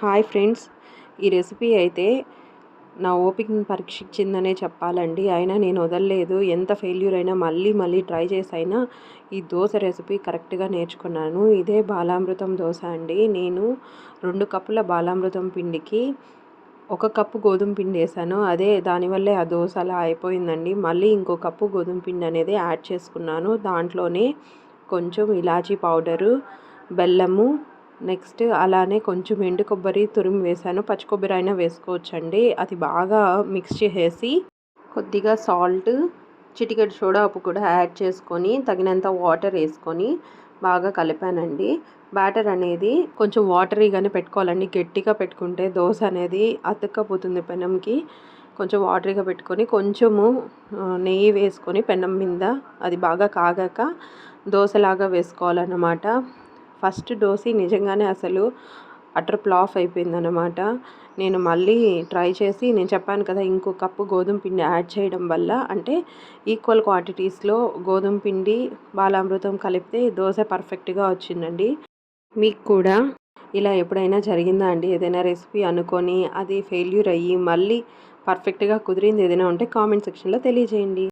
Hi friends, ఈ recipe అయితే నా ఓపికని పరీక్షించిందనే చెప్పాలండి. అయినా నేను వదలలేదు. ఎంత ఫెయిల్యూర్ అయినా మళ్ళీ మళ్ళీ ట్రై చేసైనా ఈ దోశ రెసిపీ కరెక్ట్గా నేర్చుకున్నాను. ఇదే బాలామృతం దోశ అండి. నేను 2 కప్పుల బాలామృతం పిండికి 1 కప్పు గోధుమ పిండి వేసాను. దానివల్లే ఆ దోశ అలా అయిపోయిందండి. మళ్ళీ ఇంకో కప్పు గోధుమ పిండి అనేది యాడ్ చేసుకున్నాను. దాంట్లోనే కొంచెం ఇలాచీ పౌడరు, బెల్లము, నెక్స్ట్ అలానే కొంచెం ఎండు కొబ్బరి తురిమి వేసాను. పచ్చి కొబ్బరి అయినా వేసుకోవచ్చండి. అది బాగా మిక్స్ చేసేసి కొద్దిగా సాల్ట్, చిటికెడు సోడా ఉప్పు కూడా యాడ్ చేసుకొని తగినంత వాటర్ వేసుకొని బాగా కలిపానండి. బ్యాటర్ అనేది కొంచెం వాటరీగానే పెట్టుకోవాలండి. గట్టిగా పెట్టుకుంటే దోశ అనేది అతుక్కపోతుంది పెనంకి. కొంచెం వాటరీగా పెట్టుకొని కొంచెము నెయ్యి వేసుకొని పెనం మీద అది బాగా కాగాక దోశలాగా వేసుకోవాలన్నమాట. ఫస్ట్ దోశ నిజంగానే అసలు అటర్ ఫ్లాప్ అయిపోయిందనమాట. నేను మళ్ళీ ట్రై చేసి నేను చెప్పాను కదా, ఇంకో కప్పు గోధుమ పిండి యాడ్ చేయడం వల్ల అంటే ఈక్వల్ క్వాంటిటీస్లో గోధుమ పిండి బాలామృతం కలిపితే దోశ పర్ఫెక్ట్గా వచ్చిందండి. మీకు కూడా ఇలా ఎప్పుడైనా జరిగిందా అండి? ఏదైనా రెసిపీ అనుకొని అది ఫెయిల్యూర్ అయ్యి మళ్ళీ పర్ఫెక్ట్గా కుదిరింది ఏదైనా ఉంటే కామెంట్ సెక్షన్లో తెలియజేయండి.